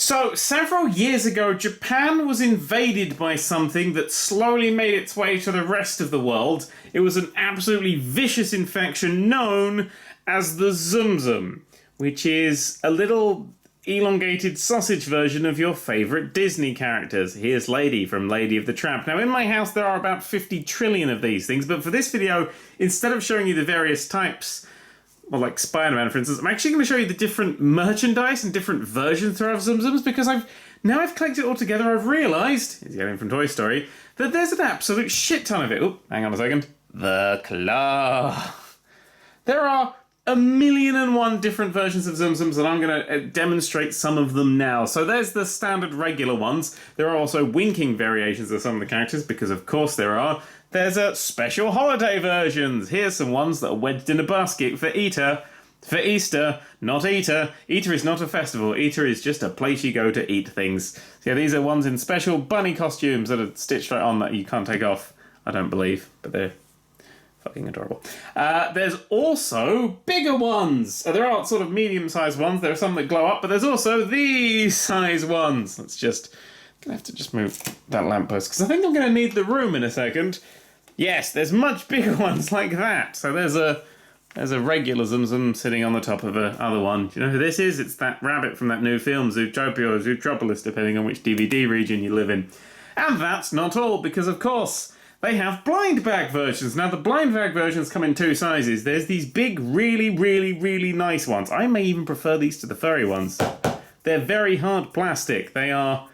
So, several years ago, Japan was invaded by something that slowly made its way to the rest of the world. It was an absolutely vicious infection known as the Tsum, which is a little elongated sausage version of your favourite Disney characters. Here's Lady from Lady of the Tramp. Now, in my house, there are about 50 trillion of these things, but for this video, instead of showing you the various types, well, like Spider-Man, for instance, I'm actually going to show you the different merchandise and different versions there are of Tsums, because I've collected it all together. I've realised, he's getting from Toy Story, that there's an absolute shit ton of it. Oh, hang on a second. The claw. There are 1,000,001 different versions of Tsums, and I'm going to demonstrate some of them now. So there's the standard regular ones. There are also winking variations of some of the characters, because of course there are. There's special holiday versions. Here's some ones that are wedged in a basket for Easter. For Easter, not Eater. Easter is not a festival. Easter is just a place you go to eat things. So yeah, these are ones in special bunny costumes that are stitched right on that you can't take off, I don't believe, but they're fucking adorable. There's also bigger ones. There are sort of medium-sized ones. There are some that glow up, but there's also these size ones. Let's just... gonna have to just move that lamppost, because I think I'm going to need the room in a second. Yes, there's much bigger ones like that. So there's a regular Tsum sitting on the top of a other one. Do you know who this is? It's that rabbit from that new film, Zootopia or Zootropolis, depending on which DVD region you live in. And that's not all, because of course they have blind bag versions. Now the blind bag versions come in two sizes. There's these big, really, really, really nice ones. I may even prefer these to the furry ones. They're very hard plastic. They are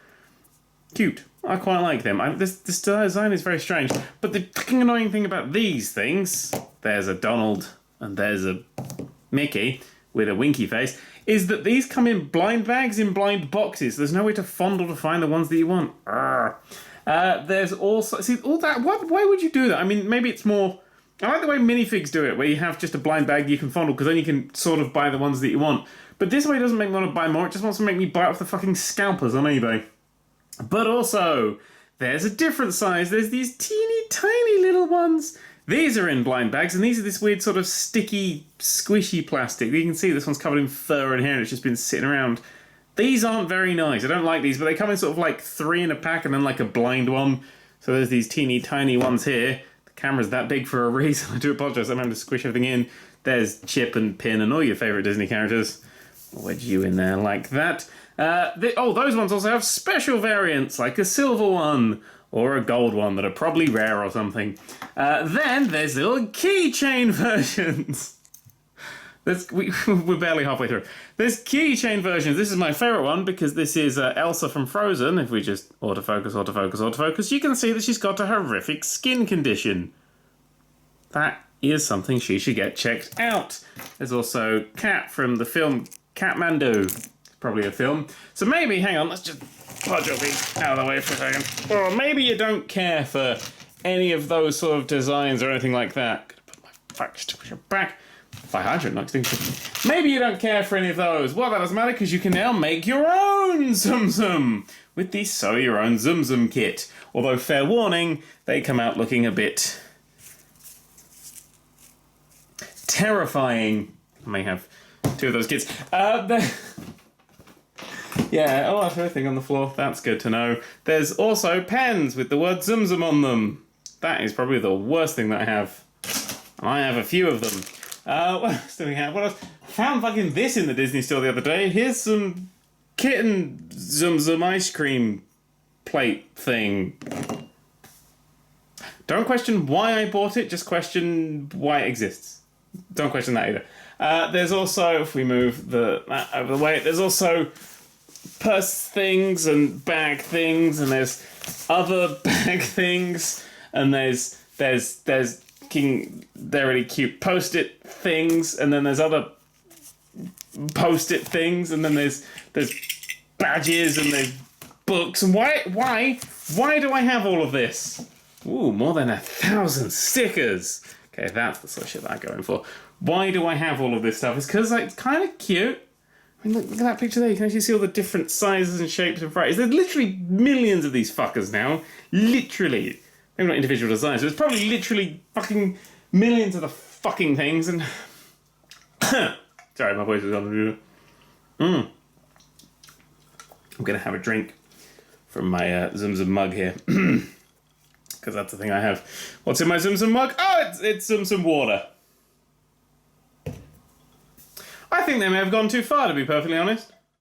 cute. I quite like them. This design is very strange. But the fucking annoying thing about these things, there's a Donald and there's a Mickey with a winky face, is that these come in blind bags in blind boxes. There's no way to fondle to find the ones that you want. There's also... see, all that... why would you do that? I mean, maybe it's more... I like the way minifigs do it, where you have just a blind bag you can fondle, because then you can sort of buy the ones that you want. But this way doesn't make me want to buy more. It just wants to make me buy off the fucking scalpers on eBay. But also, there's a different size. There's these teeny tiny little ones. These are in blind bags, and these are this weird sort of sticky, squishy plastic. You can see this one's covered in fur and hair, and it's just been sitting around. These aren't very nice. I don't like these, but they come in sort of like 3 in a pack and then like a blind one. So there's these teeny tiny ones here. The camera's that big for a reason. I do apologise. I'm having to squish everything in. There's Chip and Pin and all your favourite Disney characters. I'll wedge you in there like that. Those ones also have special variants, like a silver one or a gold one that are probably rare or something. Then there's little keychain versions. We're barely halfway through. There's keychain versions. This is my favourite one because this is Elsa from Frozen. If we just autofocus, you can see that she's got a horrific skin condition. That is something she should get checked out. There's also Cat from the film Catmandu. Probably a film. So maybe, hang on, let's just pudge all these out of the way for a second. Or maybe you don't care for any of those sort of designs or anything like that. Gonna put my fax to back. Fire hydrant knocks things. Maybe you don't care for any of those. Well, that doesn't matter because you can now make your own Tsum with the Sew Your Own Tsum kit. Although, fair warning, they come out looking a bit terrifying. I may have 2 of those kits. Yeah, oh, that's everything on the floor. That's good to know. There's also pens with the word Tsum on them. That is probably the worst thing that I have. I have a few of them. What else do we have? What else? Found fucking this in the Disney store the other day. Here's some kitten Tsum ice cream plate thing. Don't question why I bought it, just question why it exists. Don't question that either. There's also, if we move that over the way, there's also purse things and bag things, and there's other bag things, and there's they're really cute post-it things, and then there's other post-it things, and then there's badges and there's books. And why do I have all of this? Ooh, more than 1,000 stickers. Okay, that's the sort of shit that I'm going for. Why do I have all of this stuff? It's because it's kind of cute. I mean, look at that picture there. You can actually see all the different sizes and shapes and varieties. There's literally millions of these fuckers now. Literally. Maybe not individual designs, but it's probably literally fucking millions of the fucking things. And sorry, my voice is on. I'm going to have a drink from my Tsum mug here. Because that's the thing I have. What's in my Tsum mug? Oh, it's Tsum water. I think they may have gone too far, to be perfectly honest.